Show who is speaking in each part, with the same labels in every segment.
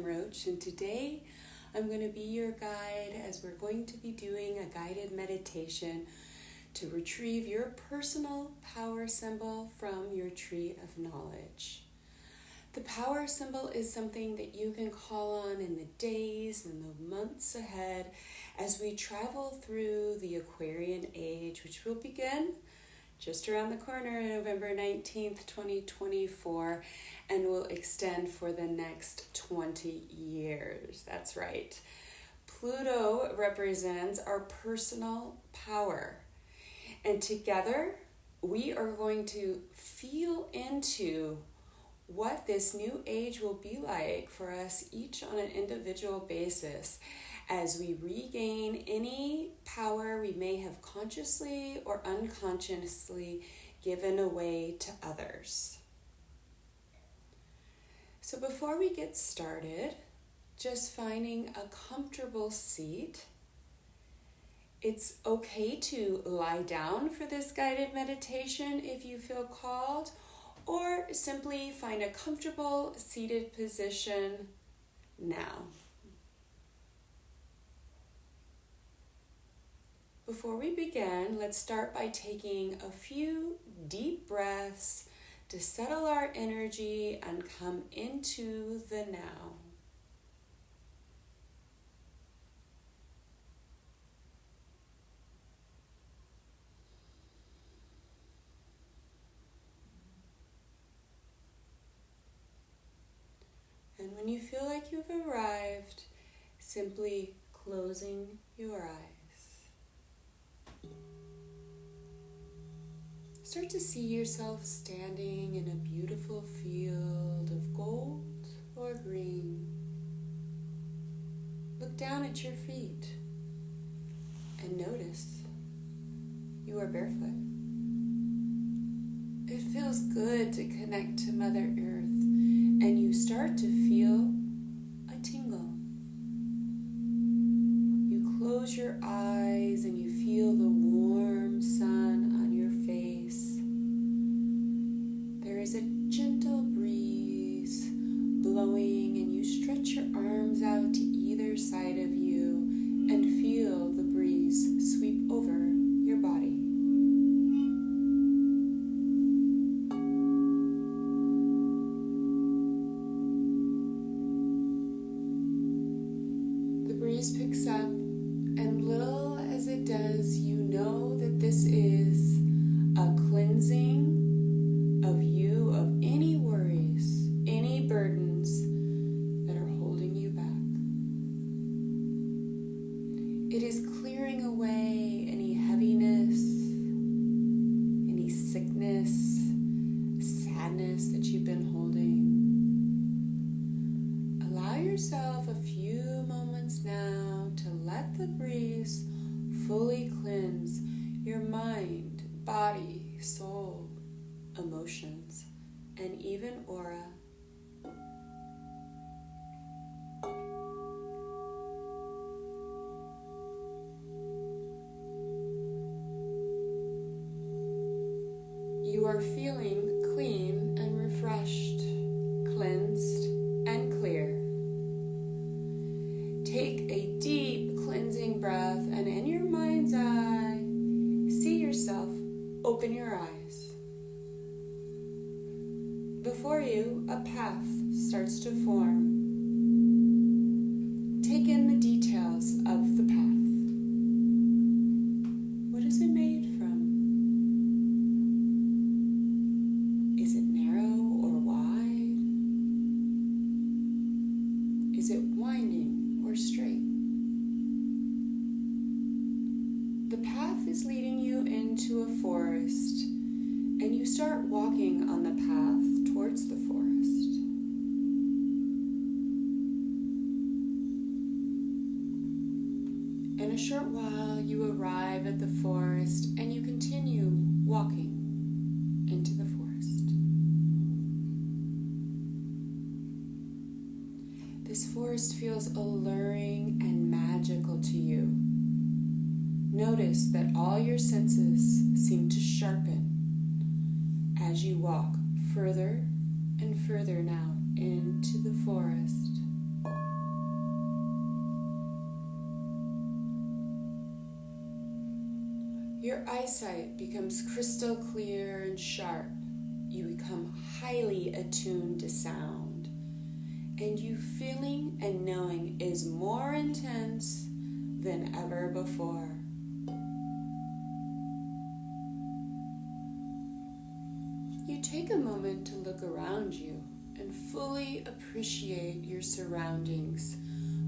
Speaker 1: Roach, and today I'm going to be your guide as we're going to be doing a guided meditation to retrieve your personal power symbol from your tree of knowledge. The power symbol is something that you can call on in the days and the months ahead as we travel through the Aquarian age, which will begin just around the corner, November 19th, 2024, and will extend for the next 20 years. That's right. Pluto represents our personal power. And together, we are going to feel into what this new age will be like for us each on an individual basis as we regain any power we may have consciously or unconsciously given away to others. So before we get started, just finding a comfortable seat. It's okay to lie down for this guided meditation if you feel called, or simply find a comfortable seated position now. Before we begin, let's start by taking a few deep breaths to settle our energy and come into the now. And when you feel like you've arrived, simply closing your eyes. Start to see yourself standing in a beautiful field of gold or green. Look down at your feet and notice you are barefoot. It feels good to connect to Mother Earth, and you start to feel a tingle. You close your eyes and you feel the warm sun on your face. There is a gentle breeze blowing, and you stretch your arms out to either side of you and feel the breeze sweep over your body. Picks up, and little as it does, you know that this is a cleansing of you of any worries, any burdens that are holding you back. It is clearing away any heaviness, any sickness, sadness that you've been holding. Allow yourself a few moments now to let the breeze fully cleanse your mind, body, soul, emotions, and even aura. You are feeling clean and refreshed, cleansed and clear. Take a deep cleansing breath, and in your mind's eye, see yourself open your eyes. Before you, a path starts to form. Take in the details of the path. What is it made from? Is it narrow or wide? Is it winding or straight? The path is leading you into a forest, and you start walking on the path towards the forest. In a short while, you arrive at the forest, and you continue walking into the forest. This forest feels alluring and magical to you. Notice that all your senses seem to sharpen as you walk further and further now into the forest. Your eyesight becomes crystal clear and sharp. You become highly attuned to sound. And you feeling and knowing is more intense than ever before. You take a moment to look around you and fully appreciate your surroundings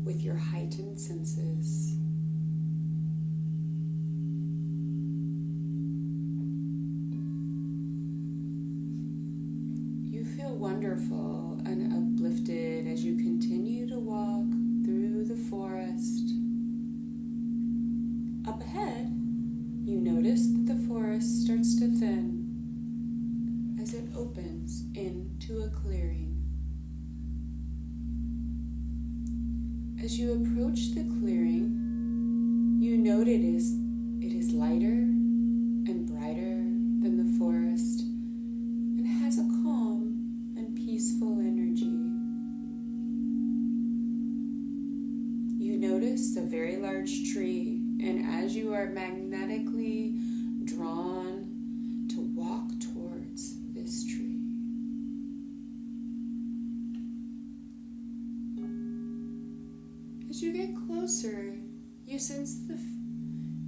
Speaker 1: with your heightened senses. You feel wonderful and uplifted as you continue to walk through the forest. Up ahead, you notice that the forest starts to thin as it opens into a clearing. As you approach the clearing, you note it is lighter and brighter than the forest and has a calm and peaceful energy. You notice a very large tree, and as you are magnetically drawn to walk towards this tree. As you get closer, you sense the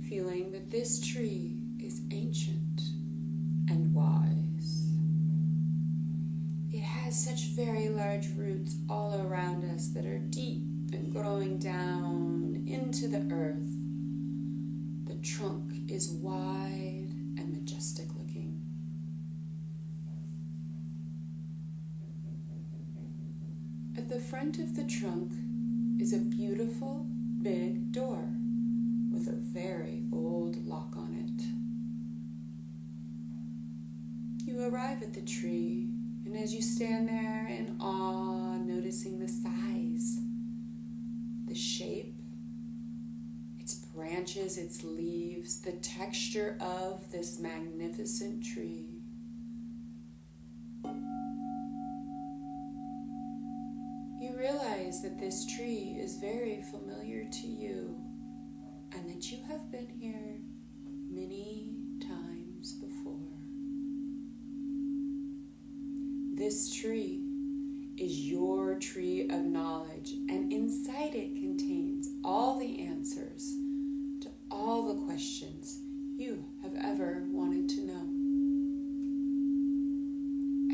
Speaker 1: feeling that this tree is ancient and wise. It has such very large roots all around us that are deep and growing down into the earth. The trunk is wide and majestic looking. At the front of the trunk is a beautiful big door with a very old lock on it. You arrive at the tree, and as you stand there in awe, noticing the size, the shape, its branches, its leaves, the texture of this magnificent tree, you realize that this tree is very familiar to you and that you have been here many times before. This tree is your tree of knowledge, and inside it contains all the answers to all the questions you have ever wanted to know.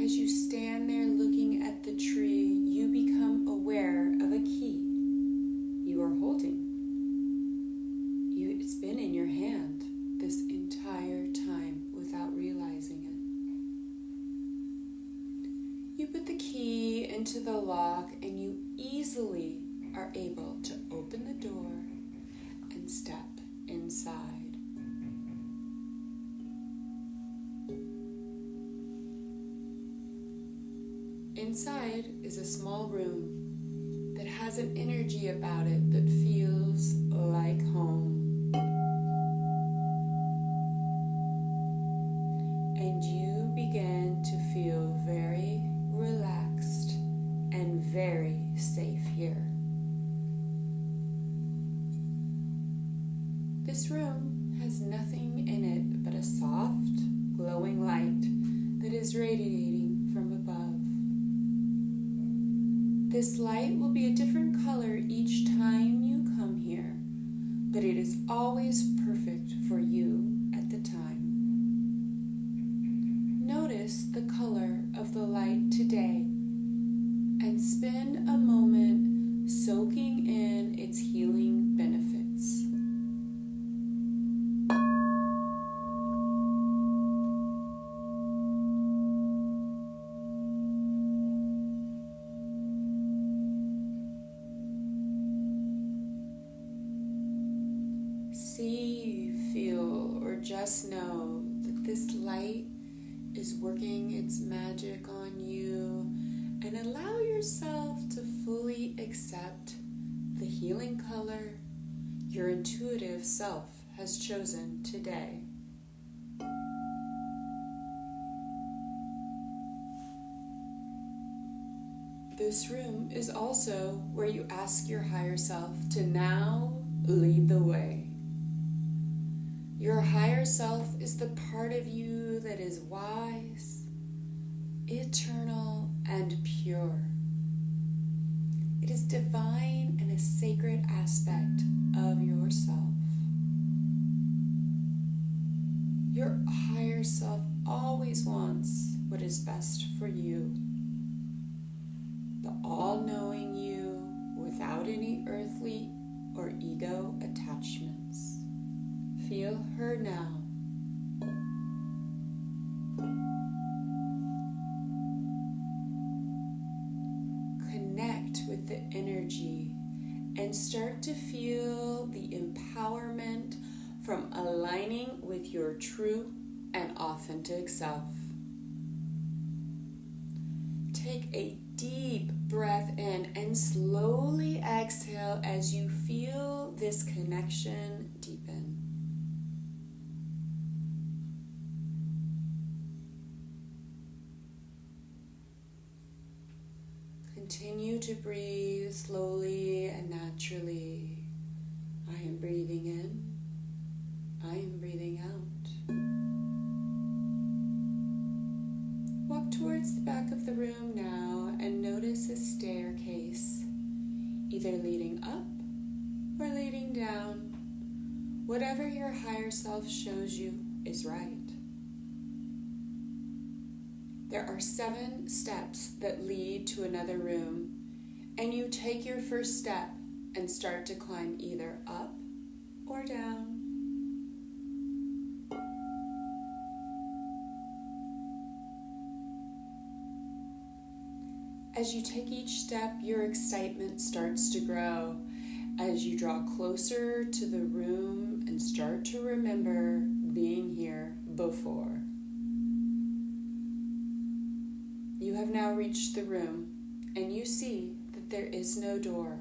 Speaker 1: As you stand there looking at the tree, you become aware of a key you are holding. It's been in your hand this entire time without realizing it. You put the key into the lock and you easily are able to open the door and step inside. Inside is a small room that has an energy about it that feels like home. And you begin to feel very relaxed and very safe here. This room has nothing in it but a soft, glowing light that is radiating from above. This light will be a different color each time you come here, but it is always perfect for you at the time. Notice the color of the light today and spend a moment soaking in its healing benefits. See, feel, or just know that this light is working its magic on you, and allow yourself to fully accept the healing color your intuitive self has chosen today. This room is also where you ask your higher self to now lead the way. Your higher higher self is the part of you that is wise, eternal, and pure. It is divine and a sacred aspect of yourself. Your higher self always wants what is best for you. The all-knowing you without any earthly or ego attachments. Feel her now. Connect with the energy and start to feel the empowerment from aligning with your true and authentic self. Take a deep breath in and slowly exhale as you feel this connection deepen. Continue to breathe slowly and naturally. I am breathing in. I am breathing out. Walk towards the back of the room now and notice a staircase, either leading up or leading down. Whatever your higher self shows you is right. There are 7 steps that lead to another room, and you take your first step and start to climb either up or down. As you take each step, your excitement starts to grow as you draw closer to the room and start to remember being here before. You have now reached the room, and you see that there is no door,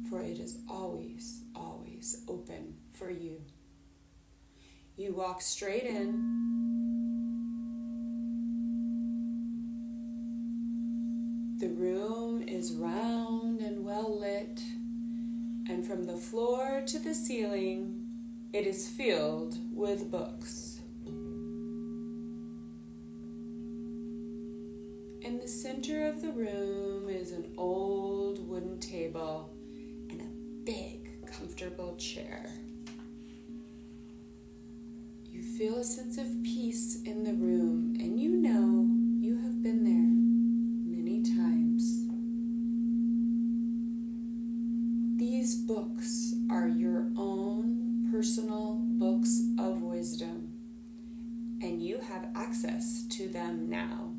Speaker 1: for it is always, always open for you. You walk straight in. The room is round and well lit, and from the floor to the ceiling, it is filled with books. In the center of the room is an old wooden table and a big, comfortable chair. You feel a sense of peace in the room, and you know you have been there many times. These books are your own personal books of wisdom, and you have access to them now.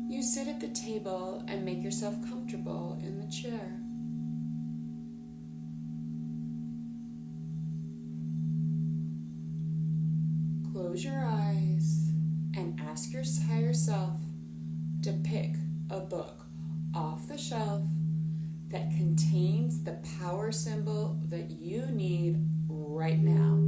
Speaker 1: You sit at the table and make yourself comfortable in the chair. Close your eyes and ask your higher self to pick a book off the shelf that contains the power symbol that you need right now.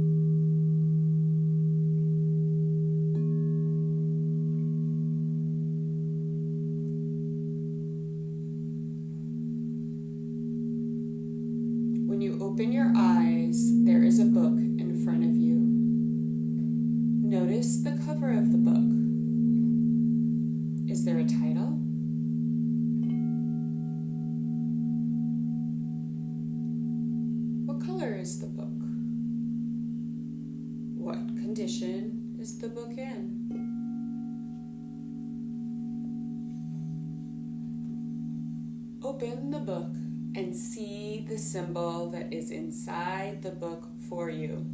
Speaker 1: When you open your eyes, there is a book in front of you. Notice the cover of the book. Is there a title? What color is the book? What condition is the book in? Open the book and see the symbol that is inside the book for you.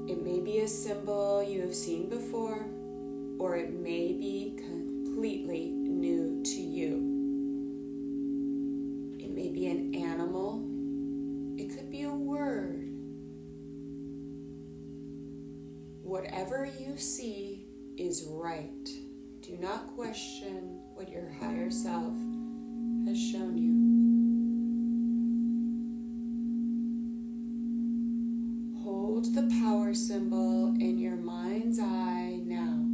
Speaker 1: It may be a symbol you have seen before, or it may be completely new to you. It may be an animal. It could be a word. Whatever you see is right. Do not question what your higher self has shown you. Hold the power symbol in your mind's eye now.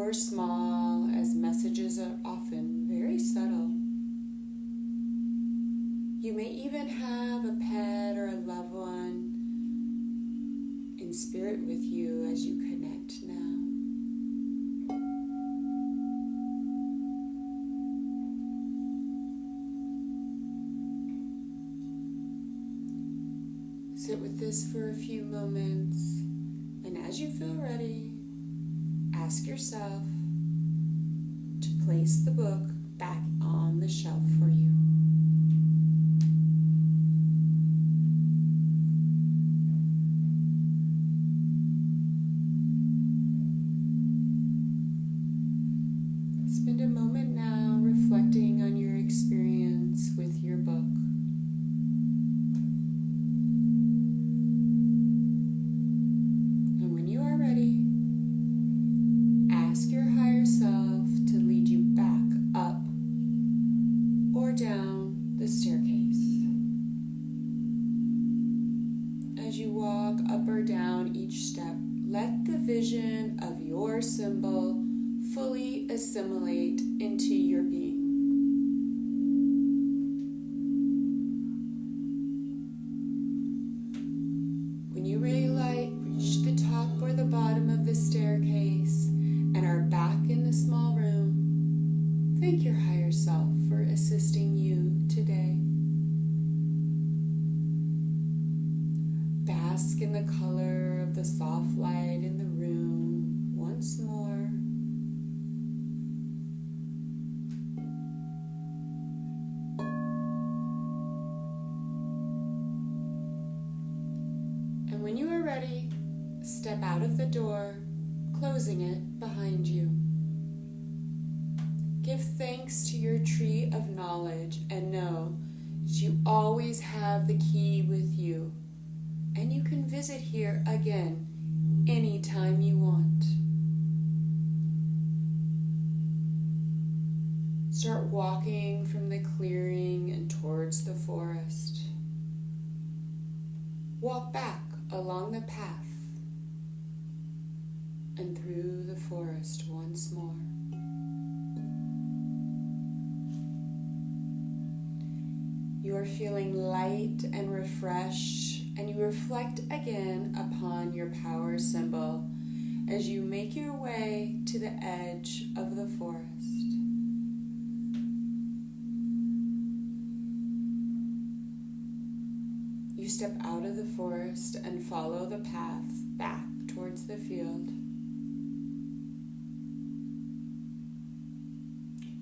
Speaker 1: or small, as messages are often very subtle. You may even have a pet or a loved one in spirit with you as you connect now. Sit with this for a few moments, and as you feel ready, ask yourself to place the book back on the shelf for you. Spend a moment now reflecting on your experience with your book. And when you are ready, ask your higher self to lead you back up or down the staircase. As you walk up or down each step, let the vision of your symbol fully assimilate into your being. When you reach the top or the bottom of the staircase and are back in the small room, thank your higher self for assisting you today. Bask in the color of the soft light in the room once more. And when you are ready, step out of the door, closing it behind you. Give thanks to your tree of knowledge and know that you always have the key with you, and you can visit here again anytime you want. Start walking from the clearing and towards the forest. Walk back along the path and through the forest once more. You are feeling light and refreshed, and you reflect again upon your power symbol as you make your way to the edge of the forest. You step out of the forest and follow the path back towards the field.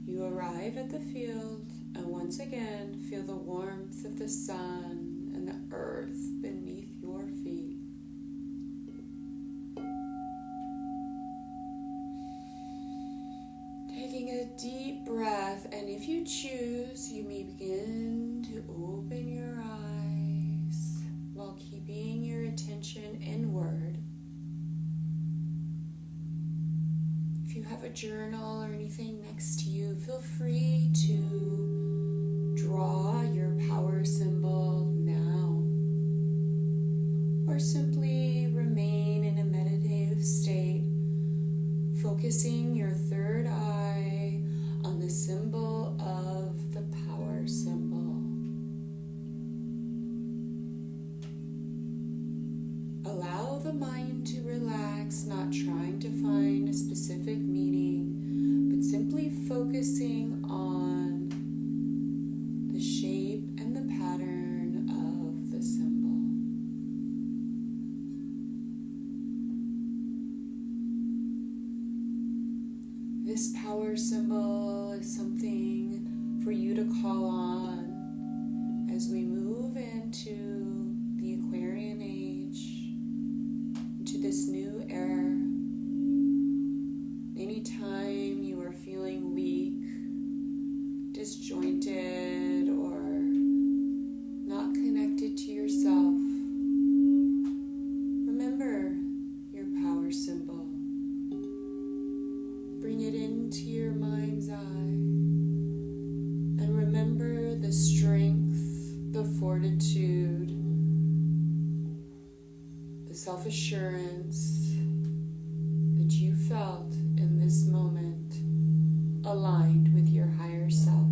Speaker 1: You arrive at the field and once again feel the warmth of the sun and the earth beneath your feet. Taking a deep breath, and if you choose, you may begin to open your eyes while keeping your attention inward. If you have a journal or anything next to you, feel free to draw your power symbol now, or simply remain in a meditative state, focusing your third eye on the symbol of the power symbol. Allow the mind to relax, not trying to find a specific meaning, but simply focusing on the shape and the pattern of the symbol. This power symbol is something for you to call on as we move into the Aquarian age, into this new era. Anytime you are feeling weak, disjointed, or not connected to yourself, remember your power symbol. Bring it into your mind's eye and remember the strength, the fortitude, the self-assurance that you felt in this moment. aligned with your higher self.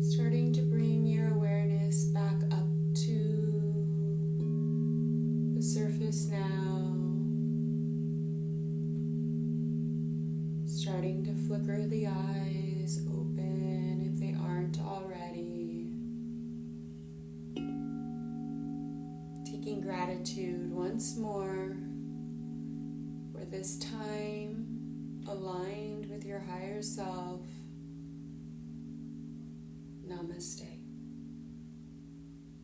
Speaker 1: Starting to bring your awareness back up to the surface now. Starting to flicker the eyes open if they aren't already. Taking gratitude once more for this time aligned with your higher self. Namaste.